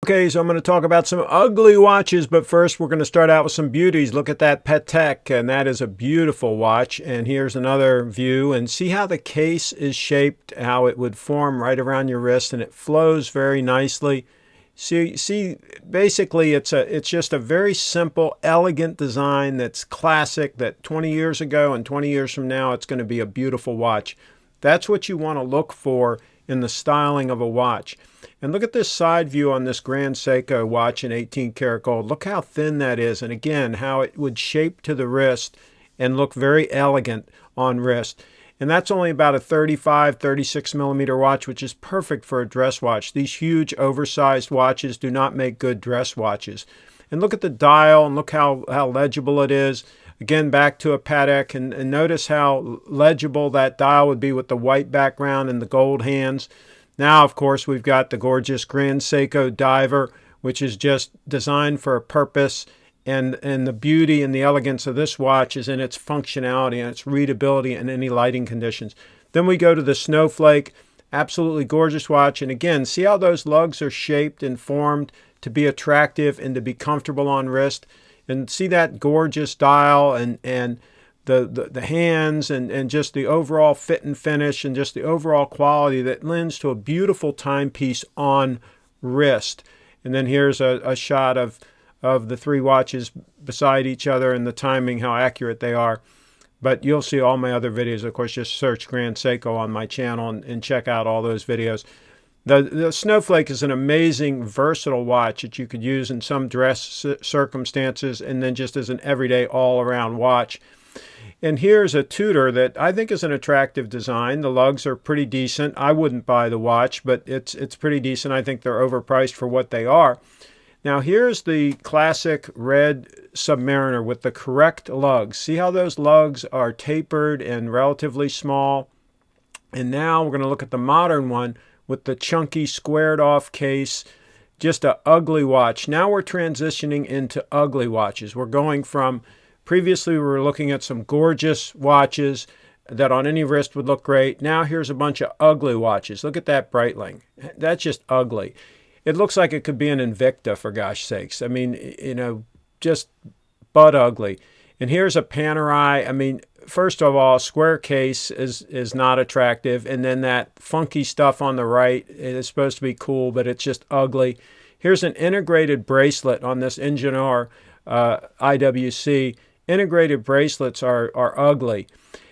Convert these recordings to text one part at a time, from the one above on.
Okay, so I'm going to talk about some ugly watches, but first we're going to start out with some beauties. Look at that Patek, and that is a beautiful watch. And here's another view, and see how the case is shaped, how it would form right around your wrist, and it flows very nicely. See, basically it's just a very simple, elegant design that's classic, that 20 years ago and 20 years from now, it's going to be a beautiful watch. That's what you want to look for in the styling of a watch. And look at this side view on this Grand Seiko watch in 18 karat gold. Look how thin that is. And again, how it would shape to the wrist and look very elegant on wrist. And that's only about a 35, 36 millimeter watch, which is perfect for a dress watch. These huge oversized watches do not make good dress watches. And look at the dial and look how legible it is. Again, back to a Patek, and notice how legible that dial would be with the white background and the gold hands. Now, of course, we've got the gorgeous Grand Seiko diver, which is just designed for a purpose. And the beauty and the elegance of this watch is in its functionality and its readability in any lighting conditions. Then we go to the Snowflake, absolutely gorgeous watch. And again, see how those lugs are shaped and formed to be attractive and to be comfortable on wrist. And see that gorgeous dial and the hands and just the overall fit and finish and just the overall quality that lends to a beautiful timepiece on wrist. And then here's a shot of the three watches beside each other and the timing, how accurate they are. But you'll see all my other videos. Of course, just search Grand Seiko on my channel and check out all those videos. The Snowflake is an amazing, versatile watch that you could use in some dress circumstances and then just as an everyday all-around watch. And here's a Tudor that I think is an attractive design. The lugs are pretty decent. I wouldn't buy the watch, but it's pretty decent. I think they're overpriced for what they are. Now here's the classic RED Submariner with the correct lugs. See how those lugs are tapered and relatively small? And now we're going to look at the modern one with the chunky squared off case. Just an ugly watch. Now we're transitioning into ugly watches. We're going from, previously we were looking at some gorgeous watches that on any wrist would look great. Now here's a bunch of ugly watches. Look at that Breitling. That's just ugly. It looks like it could be an Invicta, for gosh sakes. I mean, you know, just butt ugly. And here's a Panerai. I mean, first of all, square case is not attractive. And then that funky stuff on the right is supposed to be cool, but it's just ugly. Here's an integrated bracelet on this Ingeneur IWC. Integrated bracelets are ugly.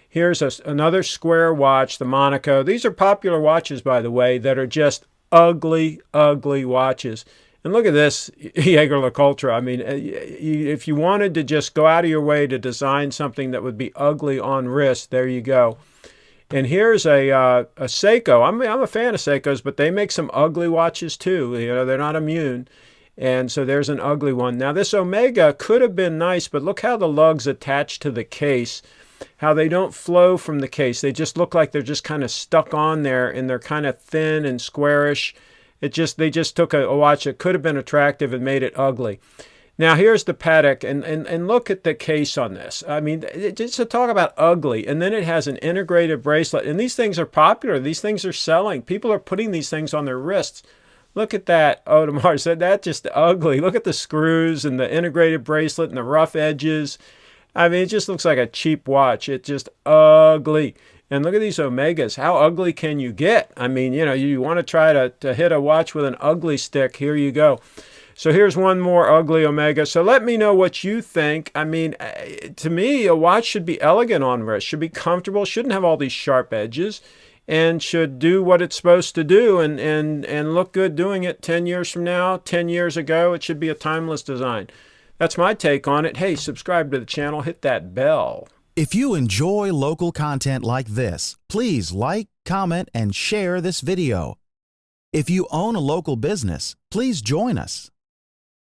Here's another square watch, the Monaco. These are popular watches, by the way, that are just ugly, ugly watches. And look at this Jaeger-LeCoultre. I mean, if you wanted to just go out of your way to design something that would be ugly on wrist, there you go. And here's a Seiko. I'm a fan of Seikos, but they make some ugly watches too. You know, they're not immune. And so there's an ugly one. Now this Omega could have been nice, but look how the lugs attach to the case, how they don't flow from the case. They just look like they're just kind of stuck on there, and they're kind of thin and squarish. They just took a watch that could have been attractive and made it ugly. Now here's the Patek, and look at the case on this. I mean, just to talk about ugly. And then it has an integrated bracelet. And these things are popular. These things are selling. People are putting these things on their wrists. Look at that, Audemars. That's just ugly. Look at the screws and the integrated bracelet and the rough edges. I mean, it just looks like a cheap watch. It's just ugly. And look at these Omegas. How ugly can you get? I mean, you know, you want to try to hit a watch with an ugly stick. Here you go. So here's one more ugly Omega. So let me know what you think. I mean, to me, a watch should be elegant on wrist, should be comfortable, shouldn't have all these sharp edges, and should do what it's supposed to do and look good doing it 10 years from now, 10 years ago. It should be a timeless design. That's my take on it. Hey, subscribe to the channel, hit that bell. If you enjoy local content like this, please like, comment, and share this video. If you own a local business, please join us.